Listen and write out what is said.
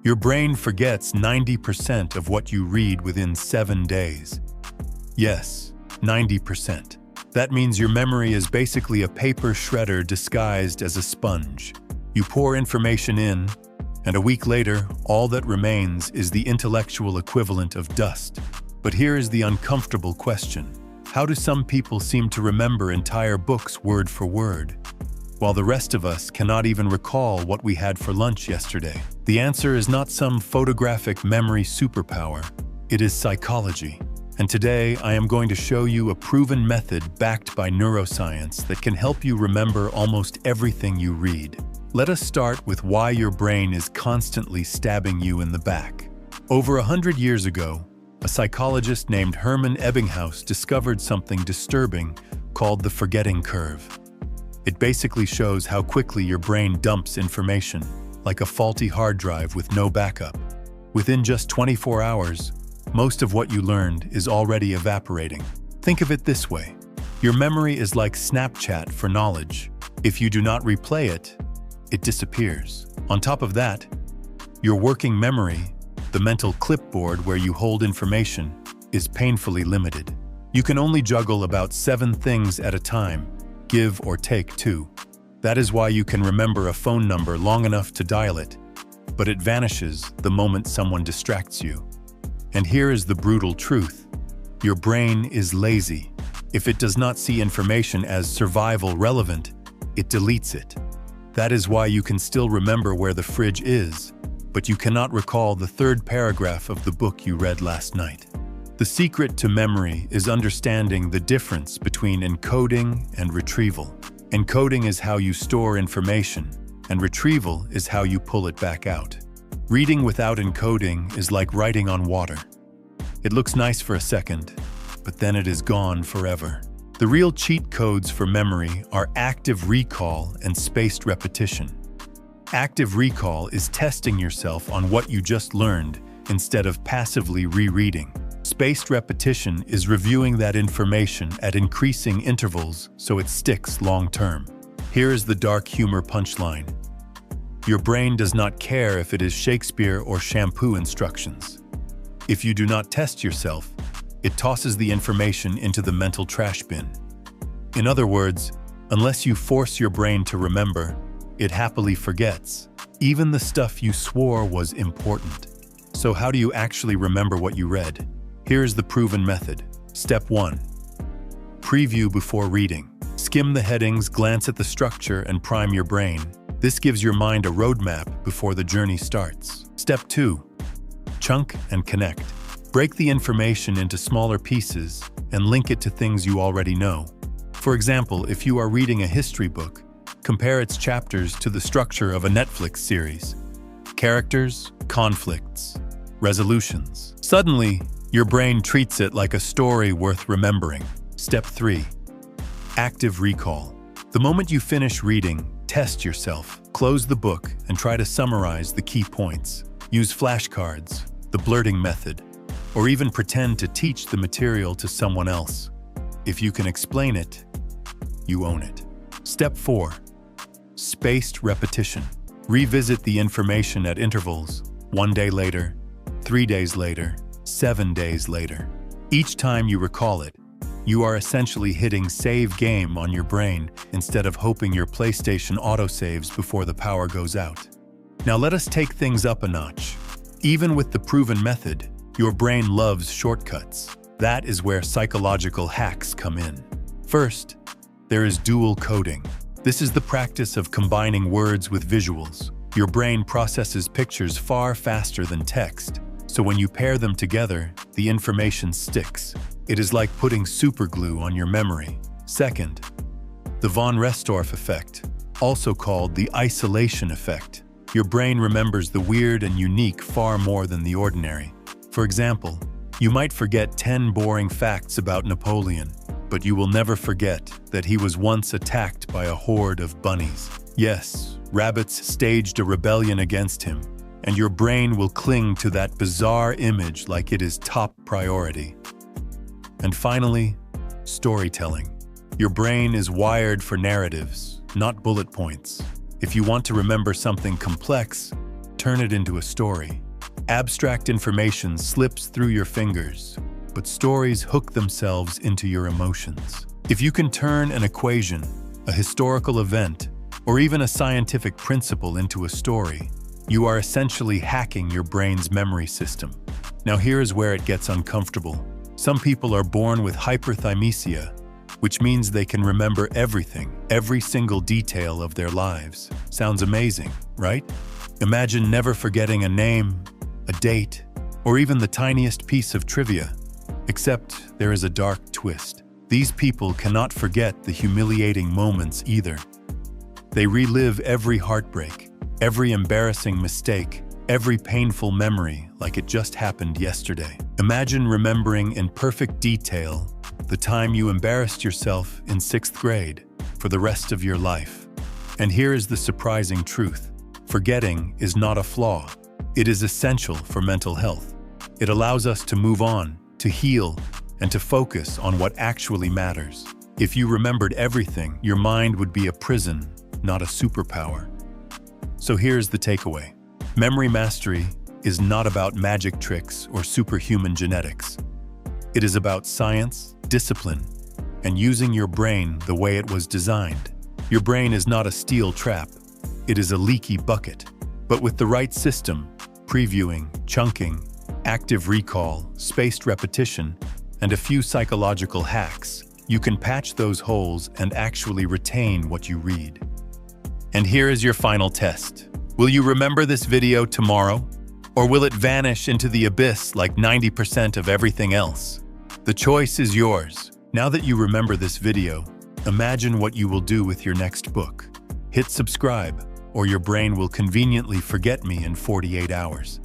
Your brain forgets 90% of what you read within 7 days. Yes, 90%. That means your memory is basically a paper shredder disguised as a sponge. You pour information in, and a week later, all that remains is the intellectual equivalent of dust. But here is the uncomfortable question. How do some people seem to remember entire books word for word, while the rest of us cannot even recall what we had for lunch yesterday? The answer is not some photographic memory superpower. It is psychology. And today, I am going to show you a proven method backed by neuroscience that can help you remember almost everything you read. Let us start with why your brain is constantly stabbing you in the back. Over 100 years ago, a psychologist named Hermann Ebbinghaus discovered something disturbing called the forgetting curve. It basically shows how quickly your brain dumps information, like a faulty hard drive with no backup. Within just 24 hours, most of what you learned is already evaporating. Think of it this way. Your memory is like Snapchat for knowledge. If you do not replay it, it disappears. On top of that, your working memory, the mental clipboard where you hold information, is painfully limited. You can only juggle about 7 things at a time, give or take 2. That is why you can remember a phone number long enough to dial it, but it vanishes the moment someone distracts you. And here is the brutal truth. Your brain is lazy. If it does not see information as survival relevant, it deletes it. That is why you can still remember where the fridge is, but you cannot recall the 3rd paragraph of the book you read last night. The secret to memory is understanding the difference between encoding and retrieval. Encoding is how you store information, and retrieval is how you pull it back out. Reading without encoding is like writing on water. It looks nice for a second, but then it is gone forever. The real cheat codes for memory are active recall and spaced repetition. Active recall is testing yourself on what you just learned instead of passively rereading. Spaced repetition is reviewing that information at increasing intervals so it sticks long-term. Here is the dark humor punchline. Your brain does not care if it is Shakespeare or shampoo instructions. If you do not test yourself, it tosses the information into the mental trash bin. In other words, unless you force your brain to remember, it happily forgets, even the stuff you swore was important. So how do you actually remember what you read? Here is the proven method. Step 1. Preview before reading. Skim the headings, glance at the structure, and prime your brain. This gives your mind a roadmap before the journey starts. Step 2. Chunk and connect. Break the information into smaller pieces and link it to things you already know. For example, if you are reading a history book, compare its chapters to the structure of a Netflix series. Characters, conflicts, resolutions. Suddenly, your brain treats it like a story worth remembering. Step 3. Active recall. The moment you finish reading, test yourself. Close the book and try to summarize the key points. Use flashcards, the blurting method, or even pretend to teach the material to someone else. If you can explain it, you own it. Step 4. Spaced repetition. Revisit the information at intervals, 1 day later, 3 days later, 7 days later. Each time you recall it, you are essentially hitting save game on your brain instead of hoping your PlayStation autosaves before the power goes out. Now let us take things up a notch. Even with the proven method, your brain loves shortcuts. That is where psychological hacks come in. First, there is dual coding. This is the practice of combining words with visuals. Your brain processes pictures far faster than text, so when you pair them together, the information sticks. It is like putting superglue on your memory. Second, the von Restorff Effect, also called the isolation effect. Your brain remembers the weird and unique far more than the ordinary. For example, you might forget 10 boring facts about Napoleon, but you will never forget that he was once attacked by a horde of bunnies. Yes, rabbits staged a rebellion against him, and your brain will cling to that bizarre image like it is top priority. And finally, storytelling. Your brain is wired for narratives, not bullet points. If you want to remember something complex, turn it into a story. Abstract information slips through your fingers, but stories hook themselves into your emotions. If you can turn an equation, a historical event, or even a scientific principle into a story, you are essentially hacking your brain's memory system. Now here is where it gets uncomfortable. Some people are born with hyperthymesia, which means they can remember everything, every single detail of their lives. Sounds amazing, right? Imagine never forgetting a name, a date, or even the tiniest piece of trivia. Except there is a dark twist. These people cannot forget the humiliating moments either. They relive every heartbreak, every embarrassing mistake, every painful memory like it just happened yesterday. Imagine remembering in perfect detail the time you embarrassed yourself in 6th grade for the rest of your life. And here is the surprising truth. Forgetting is not a flaw. It is essential for mental health. It allows us to move on, to heal, and to focus on what actually matters. If you remembered everything, your mind would be a prison, not a superpower. So here's the takeaway. Memory mastery is not about magic tricks or superhuman genetics. It is about science, discipline, and using your brain the way it was designed. Your brain is not a steel trap. It is a leaky bucket. But with the right system, previewing, chunking, active recall, spaced repetition, and a few psychological hacks, you can patch those holes and actually retain what you read. And here is your final test. Will you remember this video tomorrow? Or will it vanish into the abyss like 90% of everything else? The choice is yours. Now that you remember this video, imagine what you will do with your next book. Hit subscribe, or your brain will conveniently forget me in 48 hours.